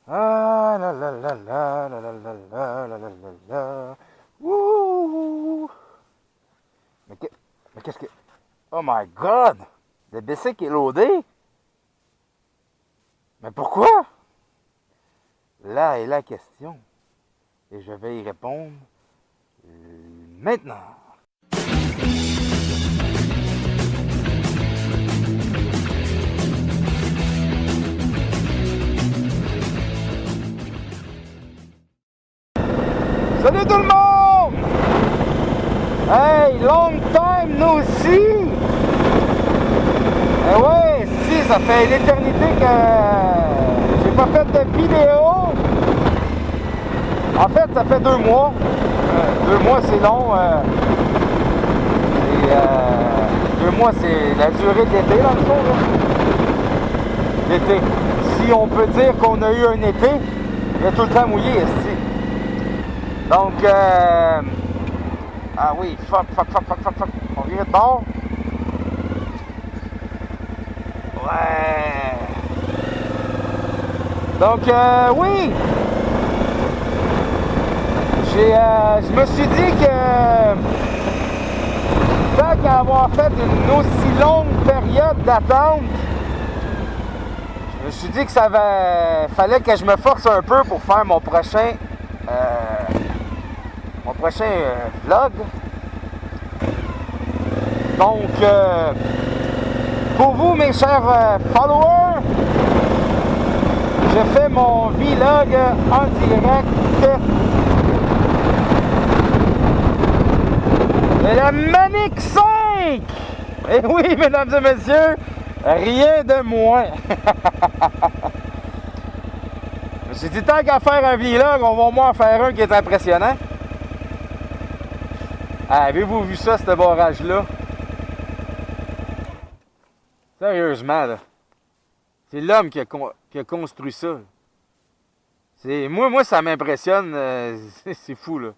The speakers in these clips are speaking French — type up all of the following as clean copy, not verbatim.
Ah la la la la la la la la la la la la. Wouh! Mais que- mais qu'est-ce que... Oh my God! Le BC qui est loadé? Mais pourquoi? Là est la question. Et je vais y répondre maintenant. Salut tout le monde! Hey, long time no see! Eh ouais, si, ça fait une éternité que j'ai pas fait de vidéo. En fait, ça fait 2 mois. 2 mois, c'est long. Et 2 mois, c'est la durée de l'été, dans le fond. L'été. Si on peut dire qu'on a eu un été, il est tout le temps mouillé, esti. Donc, ah oui, fuck. On vient de bord. Ouais. Donc, oui. Je me suis dit que tant qu'à avoir fait une aussi longue période d'attente, je me suis dit que fallait que je me force un peu pour faire mon prochain vlog. Donc, pour vous, mes chers followers, je fais mon vlog en direct de la Manic 5! Et oui, mesdames et messieurs, rien de moins. Je me suis dit, tant qu'à faire un vlog, on va au moins en faire un qui est impressionnant. Ah, avez-vous vu ça, ce barrage-là? Sérieusement, là. C'est l'homme qui a construit ça. Moi, ça m'impressionne. C'est fou, là.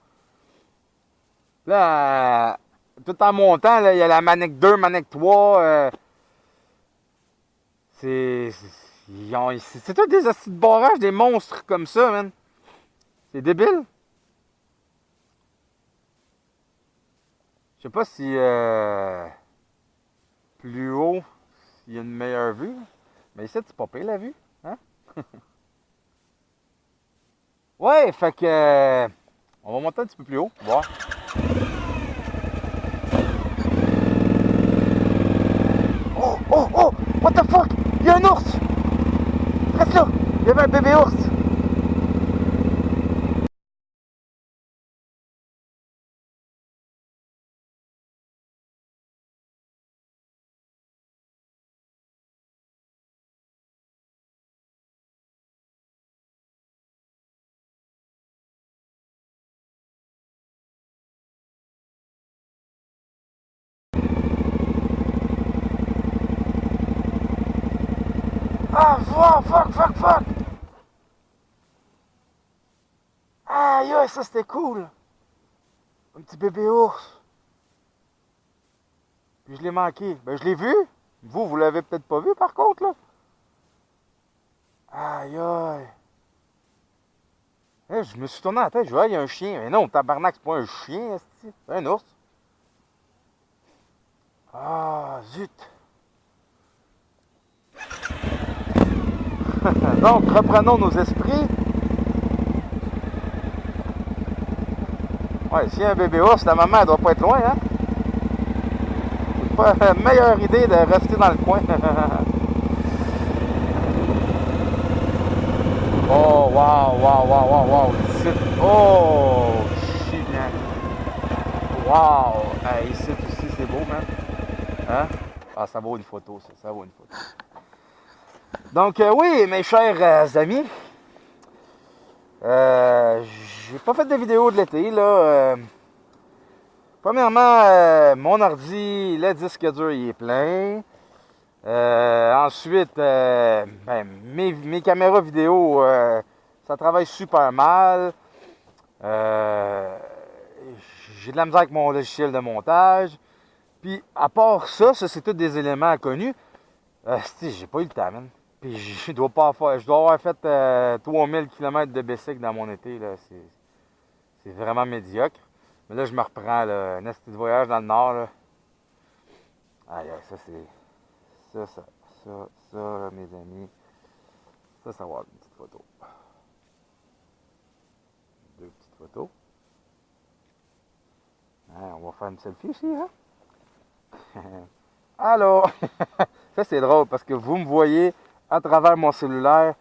Là, tout en montant, là, il y a la Manic 2, Manic 3. C'est tout des acides de barrage, des monstres comme ça, man. C'est débile. Je sais pas si plus haut, il y a une meilleure vue. Mais ici, c'est pas pire la vue. Hein? Ouais, fait que. On va monter un petit peu plus haut. Voir. Oh! What the fuck? Il y a un ours! Reste là! Il y avait un bébé ours! Ah, fuck! Aïe, ça c'était cool! Un petit bébé ours. Puis je l'ai manqué. Ben, je l'ai vu. Vous l'avez peut-être pas vu par contre, là. Aïe. Je me suis tourné la tête, je vois, il y a un chien. Mais non, tabarnak, c'est pas un chien, c'est un ours. Ah, zut. Donc, reprenons nos esprits. Ouais, s'il y a un bébé ours, la maman, elle doit pas être loin, hein. C'est pas la meilleure idée de rester dans le coin. Oh, wow. Oh, shit, man. Wow. Ici aussi, c'est beau, man. Hein? Ah, ça vaut une photo, ça. Ça vaut une photo. Donc, oui, mes chers amis, j'ai pas fait de vidéo de l'été, là. Premièrement, mon ordi, le disque dur, il est plein. Ensuite, mes caméras vidéo, ça travaille super mal. J'ai de la misère avec mon logiciel de montage. Puis, à part ça, c'est tous des éléments connus. J'ai pas eu le temps, man. Puis je dois avoir fait 3000 km de bicycle dans mon été. Là. C'est vraiment médiocre. Mais là, je me reprends. Là, un petit voyage dans le nord. Là. Aïe, ça c'est. Ça, là, mes amis. Ça va être une petite photo. Deux petites photos. Hein, on va faire une selfie ici, hein? Allô? Ça, c'est drôle parce que vous me voyez à travers mon cellulaire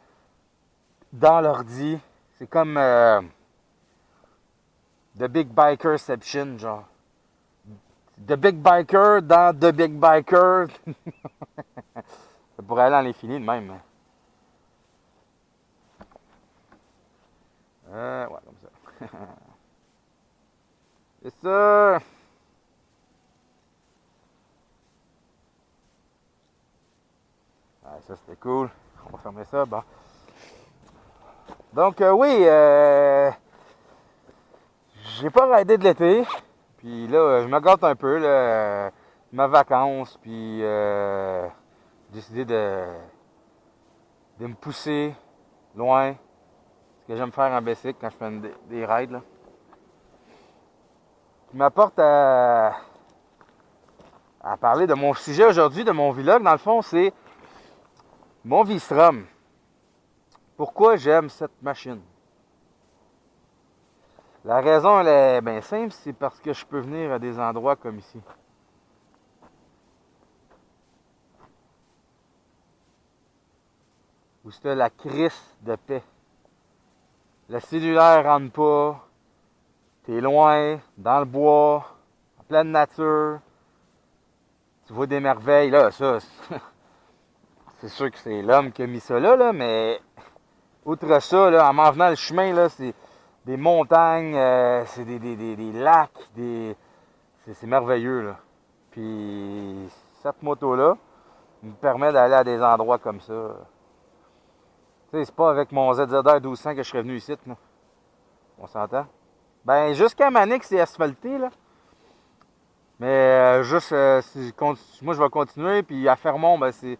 dans l'ordi. C'est comme The Big Bikerception, genre. The Big Biker dans The Big Biker. Ça pourrait aller à l'infini de même. Ouais, comme ça. C'est ça. Ouais, ça, c'était cool. On va fermer ça. Bon. Donc, oui, j'ai pas raidé de l'été. Puis là, je me gâte un peu, là, ma vacance. Puis, j'ai décidé de me pousser loin. Ce que j'aime faire en bicycle quand je fais des rides. Là. Qui m'apporte à parler de mon sujet aujourd'hui, de mon vlog. Dans le fond, c'est mon V-Strom. Pourquoi j'aime cette machine? La raison, elle est bien simple, c'est parce que je peux venir à des endroits comme ici. Où c'est la crisse de paix. Le cellulaire rentre pas. T'es loin, dans le bois, en pleine nature. Tu vois des merveilles. Là, ça, c'est sûr que c'est l'homme qui a mis ça là, mais outre ça, là, en m'en venant le chemin, là, c'est des montagnes, c'est des lacs, c'est merveilleux. Là. Puis cette moto-là me permet d'aller à des endroits comme ça. Tu sais, c'est pas avec mon ZZR 1200 que je serais venu ici, là. On s'entend? Ben, jusqu'à Manic, c'est asphalté, là. Mais moi, je vais continuer. Puis à Fermont, ben, c'est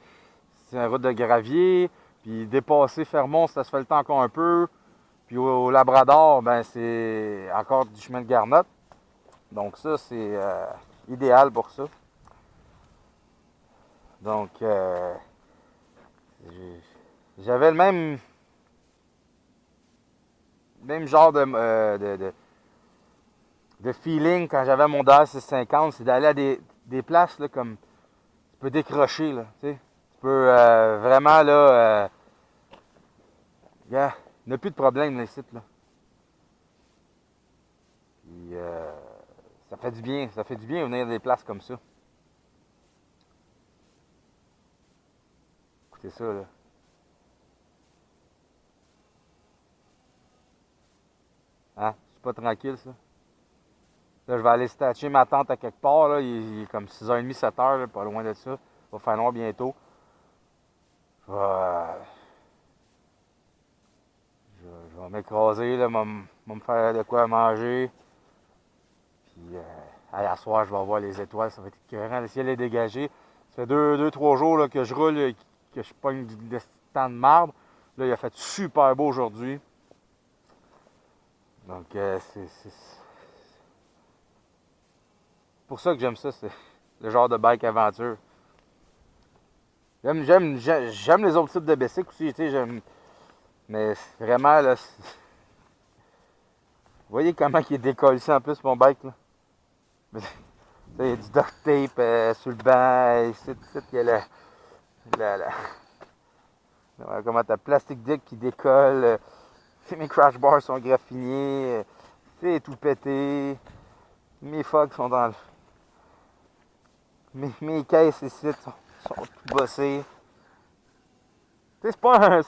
une route de gravier. Puis dépasser Fermont, c'est asphalté encore un peu. Puis au Labrador, ben, c'est encore du chemin de garnotte. Donc ça, c'est idéal pour ça. Donc, j'avais le même genre de feeling quand j'avais mon DR 650, c'est d'aller à des places là, comme tu peux décrocher. Là, tu sais. Tu peux vraiment là. Yeah, il n'y a plus de problème dans les sites. Là. Puis, ça fait du bien. Ça fait du bien de venir à des places comme ça. Écoutez ça, là. Hein? C'est pas tranquille, ça? Là, je vais aller stacher ma tente à quelque part. Là. Il est comme 6h30, 7h, là, pas loin de ça. Il va faire noir bientôt. Je vais m'écraser, là, me faire de quoi manger. Puis, à soir, je vais voir les étoiles. Ça va être écœurant. Le ciel est dégagé. Ça fait 2-3 jours là, que je roule, que je pogne du temps de marbre. Là, il a fait super beau aujourd'hui. Donc, c'est pour ça que j'aime ça. C'est le genre de bike aventure. J'aime les autres types de bicycles aussi. Tu sais, j'aime. Mais vraiment, là. Vous voyez comment il est décollé en plus, mon bike, là? Il y a du duct tape sur le banc. Ici, il y a comment t'as plastique dick qui décolle. Mes crash bars sont graffinés. C'est tout pété. Mes fogs sont dans le. Mes caisses ici sont tout bossées. C'est pas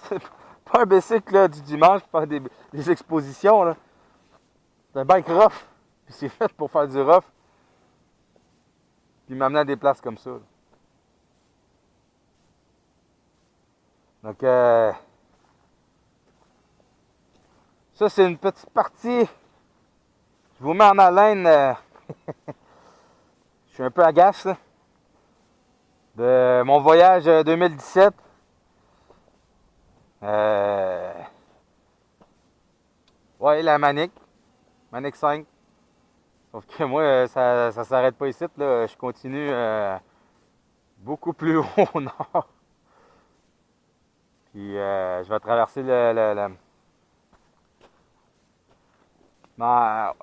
un bicycle là, du dimanche pour faire des expositions. Là. C'est un bike rough. Puis c'est fait pour faire du rough. Puis m'amener à des places comme ça. Là. Donc, ça, c'est une petite partie. Je vous mets en haleine. Je suis un peu agace là, de mon voyage 2017. Ouais, la Manic. Manic 5. Sauf que moi, ça s'arrête pas ici, là. Je continue beaucoup plus haut au nord. Puis je vais traverser ma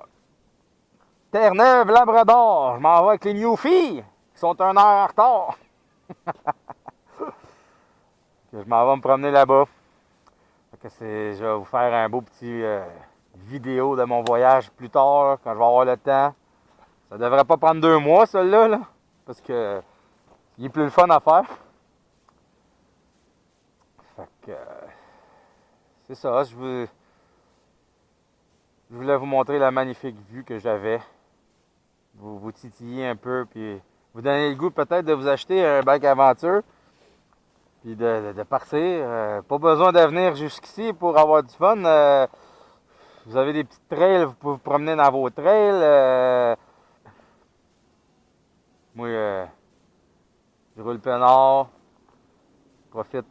Terre-Neuve, Labrador. Je m'en vais avec les Newfies, qui sont 1 heure en retard. Je m'en vais me promener là-bas. Je vais vous faire un beau petit vidéo de mon voyage plus tard, là, quand je vais avoir le temps. Ça devrait pas prendre 2 mois, celui-là, là, parce que il est plus le fun à faire. Fait que c'est ça, je voulais vous montrer la magnifique vue que j'avais. Vous titiller un peu, puis vous donner le goût peut-être de vous acheter un bac aventure, puis de partir. Pas besoin de venir jusqu'ici pour avoir du fun. Vous avez des petites trails, vous pouvez vous promener dans vos trails. Moi, je roule peinard, profite.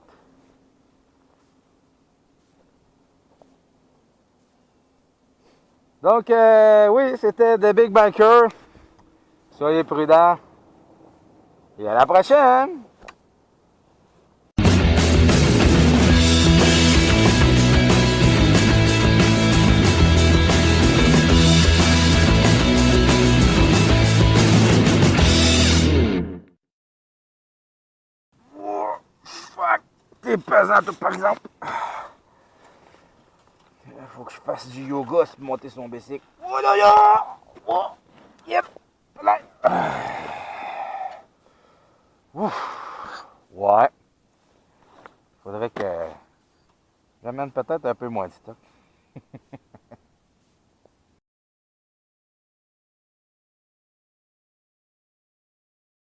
Donc, oui, c'était The Big Biker. Soyez prudents. Et à la prochaine! Oh, fuck! T'es pesant, toi, par exemple. Il faut que je fasse du yoga pour monter son bicycle. Oh là là! Oh! Yep! Là. Ouf! Ouais. Faudrait que j'amène peut-être un peu moins de stock.